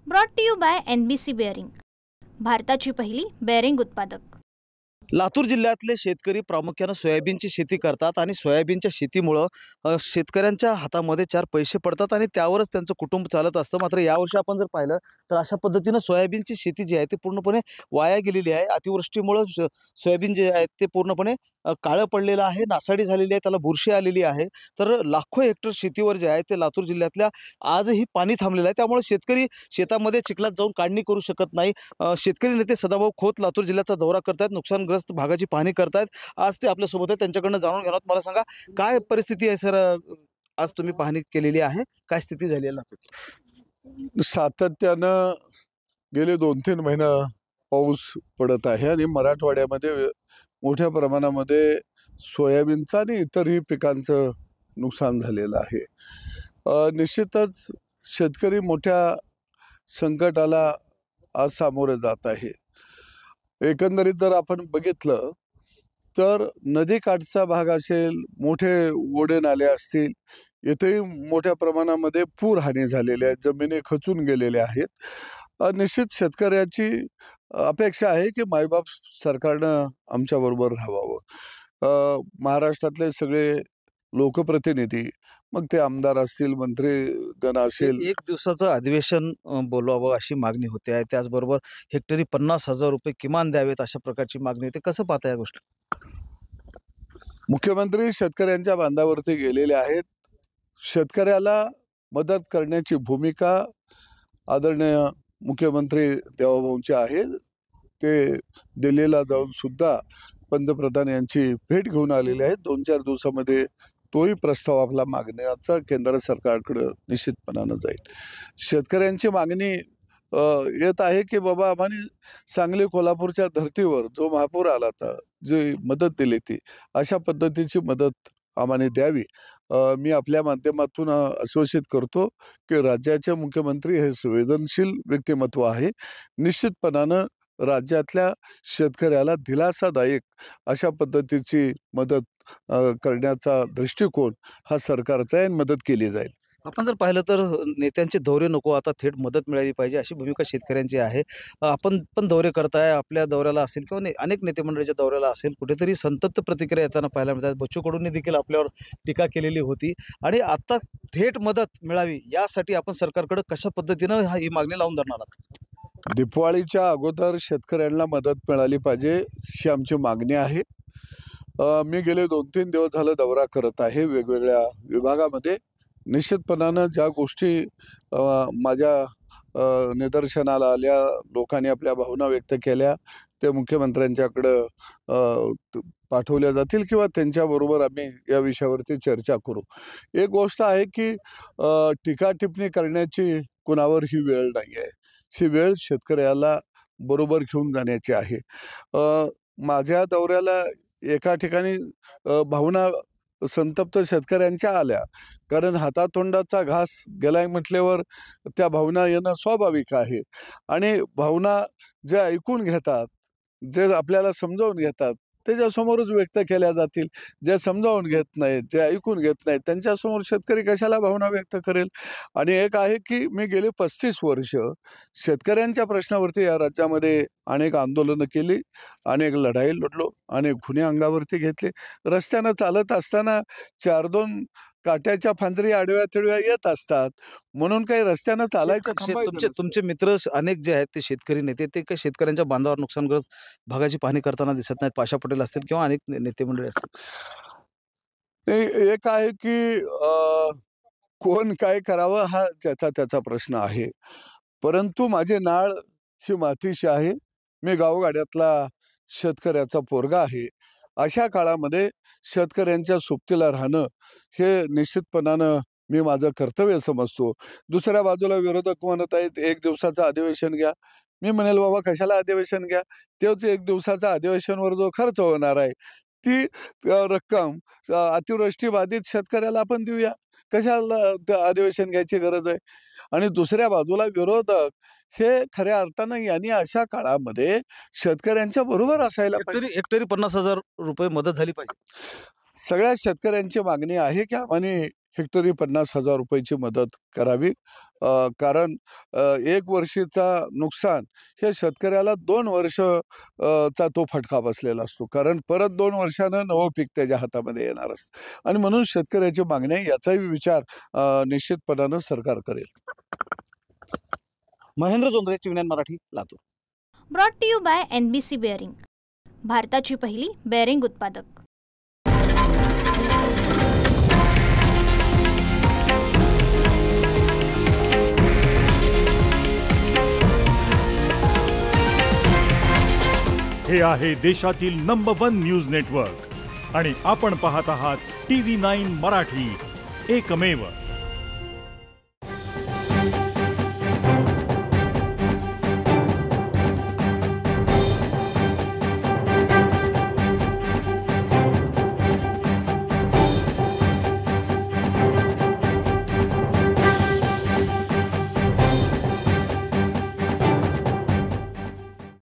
Brought to you by NBC bearing, भारताची पहिली bearing उत्पादक। लातूर जिल्ह्यातले शेतकरी प्रामुख्याने सोयाबीनची शेती करतात आणि सोयाबीनच्या शेतीमुळे शेतकऱ्यांच्या हातामध्ये चार पैसे पडतात आणि त्यावरच त्यांचं कुटुंब चालत असतं। मात्र यावर्षी आपण जर पाहिलं तर अशा पद्धतीने सोयाबीनची शेती जी आहे ती पूर्णपणे वाया गेलेली आहे। अतिवृष्टीमुळे सोयाबीन जे आहे ते पूर्णपणे काळं पडलेलं आहे, नासाडी झालेली आहे, त्याला बुरशी आलेली आहे। तर लाखो हेक्टर शेतीवर जे आहे ते लातूर जिल्ह्यातल्या आजही पाणी थांबलेलं आहे, त्यामुळे शेतकरी शेतामध्ये चिखलात जाऊन काढणी करू शकत नाही। शेतकरी नेते सदाभाऊ खोत लातूर जिल्ह्याचा दौरा करतायत, नुकसानग्रस्त भागाची पाहणी करतायत। आज ते आपल्या सोबत आहेत, त्यांच्याकडनं जाणून घेणार आहोत। मला सांगा काय परिस्थिती आहे सर, आज तुम्ही पाहणी केलेली आहे, काय स्थिती झाली आहे लातूरची? सातत्यानं गेले 2-3 महिने पाऊस पडत आहे आणि मराठवाड्यामध्ये मोठ्या प्रमाणामध्ये सोयाबीनचं आणि इतरही पिकांचं नुकसान झालेलं आहे। निश्चितच शेतकरी मोठ्या संकटाला आज सामोरे जात आहे। एकंदरीत जर आपण बघितलं तर नदीकाठचा भाग असेल, मोठे ओढे नाले असतील, येथेही मोठ्या प्रमाणामध्ये पूर हानी झालेली आहे, जमिनी खचून गेलेल्या आहेत। निश्चित शेतकऱ्याची अपेक्षा आहे की मायबाप सरकारनं आमच्याबरोबर राहावं। महाराष्ट्रातले सगळे लोकप्रतिनिधी, मग ते आमदार असतील, मंत्रीगण असेल, एक दिवसाचं अधिवेशन बोलवावं अशी मागणी होते आहे। त्याचबरोबर हेक्टरी 50,000 रुपये किमान द्यावेत अशा प्रकारची मागणी होते। कसं पाहता या गोष्टी? मुख्यमंत्री शेतकऱ्यांच्या बांधावरती गेलेले आहेत। शेतकऱ्याला मदत करण्याची भूमिका आदरणीय मुख्यमंत्री देवाभाऊंची आहे। ते दिल्लीला जाऊन सुद्धा पंतप्रधान यांची भेट घेऊन आलेले आहेत। 2-4 दिवसामध्ये तोही प्रस्ताव आपला मागण्याचा केंद्र सरकारकडे निश्चितपणानं जाईल। शेतकऱ्यांची मागणी येत आहे की बाबा आम्हाला सांगली कोल्हापूरच्या धर्तीवर जो महापूर आला होता, जी मदत दिली ती अशा पद्धतीची मदत आम्हाला द्यावी। मी आपल्या माध्यमातून आश्वासित करतो की राज्याचे मुख्यमंत्री हे संवेदनशील व्यक्तिमत्व आहे। निश्चितपणानं राज्यातल्या शेतकऱ्याला दिलासादायक अशा पद्धतीची मदत करण्याचा दृष्टिकोन हा सरकारचा आहे, मदत केली जाईल। आपण जर पाहिलं तर नेत्यांचे दौरे नको, आता थेट मदत मिळाली पाहिजे अशी भूमिका शेतकऱ्यांची आहे। आपण पण दौरे करताय, आपल्या दौऱ्याला असेल किंवा अनेक नेते मंडळीच्या दौऱ्याला असेल, कुठेतरी संतप्त प्रतिक्रिया येताना पाहायला मिळतात। बच्चू कडूंनी देखील आपल्यावर टीका केलेली होती आणि आता थेट मदत मिळावी यासाठी आपण सरकारकडे कशा पद्धतीनं ही मागणी लावून धरणार आहात? दिवाळीच्या अगोदर शेतकऱ्यांना मदत मिळाली पाहिजे ही आमची मागणी आहे। मी गेले 2-3 दिवस झालं दौरा करत आहे वेगवेगळ्या विभागामध्ये। निश्चितपणानं ज्या गोष्टी माझ्या निदर्शनाला आल्या, लोकांनी आपल्या भावना व्यक्त केल्या, ते मुख्यमंत्र्यांच्याकडं पाठवल्या जातील किंवा त्यांच्याबरोबर आम्ही या विषयावरती चर्चा करू। एक गोष्ट आहे की टीका टिप्पणी करण्याची कुणावर ही वेळ नाही आहे, ही वेळ शेतकऱ्याला बरोबर घेऊन जाण्याची आहे। माझ्या दौऱ्याला एका ठिकाणी भावना संतप्त शेतकऱ्यांच्या आल्या, कारण हातातोंडाचा घास गेलाय म्हटल्यावर त्या भावना येणं स्वाभाविक आहे। आणि भावना जे ऐकून घेतात, जे आपल्याला समजावून घेतात त्याच्यासमोरच व्यक्त केल्या जातील। जे समजावून घेत नाहीत, जे ऐकून घेत नाहीत, त्यांच्यासमोर शेतकरी कशाला भावना व्यक्त करेल? आणि एक आहे की मी गेले 35 वर्ष शेतकऱ्यांच्या प्रश्नावरती या राज्यामध्ये अनेक आंदोलनं केली, अनेक लढाई लढलो, अनेक गुन्हे अंगावरती घेतले। रस्त्यानं चालत असताना 4-2 काट्याच्या फांजरी आडव्या तिडव्या येत असतात, म्हणून काही रस्त्यानं चालायचं तुमचे मित्र अनेक जे आहेत ते शेतकरी नेते, ते काही शेतकऱ्यांच्या बांधावर नुकसानग्रस्त भागाची पाहणी करताना दिसत नाहीत। पाशा पटेल असतील किंवा अनेक नेते मंडळी असतील। एक आहे की कोण काय करावं हा ज्याचा त्याचा प्रश्न आहे, परंतु माझी नाळ ही मातीशी आहे। मी गावगाड्यातला शेतकऱ्याचा पोरगा आहे। अशा काळामध्ये शेतकऱ्यांच्या सोबतीला राहणं हे निश्चितपणानं मी माझं कर्तव्य समजतो। दुसऱ्या बाजूला विरोधक म्हणत आहेत 1 दिवसाचं अधिवेशन घ्या। मी म्हणेल बाबा कशाला अधिवेशन घ्या, तेच 1 दिवसाचा अधिवेशनवर जो खर्च होणार आहे ती रक्कम अतिवृष्टी बाधित शेतकऱ्याला आपण देऊया, कशाला अधिवेशन घ्यायची गरज आहे? आणि दुसऱ्या बाजूला विरोधक हे खऱ्या अर्थानं यांनी अशा काळामध्ये शेतकऱ्यांच्या बरोबर असायला पाहिजे। हेक्टरी 50,000 रुपये मदत झाली पाहिजे। सगळ्या शेतकऱ्यांची मागणी आहे की आम्हाला हेक्टरी 50,000 रुपयाची मदत करावी. कारण 1 वर्षीचा नुकसान हे शेतकऱ्याला 2 वर्ष चा तो फटका बसलेला असतो. कारण परत 2 वर्षानं नवं पीक त्याच्या हातामध्ये येणार असतं आणि म्हणून शेतकऱ्याची मागणी आहे याचाही विचार निश्चितपणानं सरकार करेल. Mahendra Jondhale, TV nine Marathi, Latur. Brought to you by NBC bearing, भारताची पहिली बेअरिंग उत्पादक. हे आहे देशातील नंबर 1 न्यूज नेटवर्क आणि आपण पाहत आहात TV9 मराठी, एकमेव.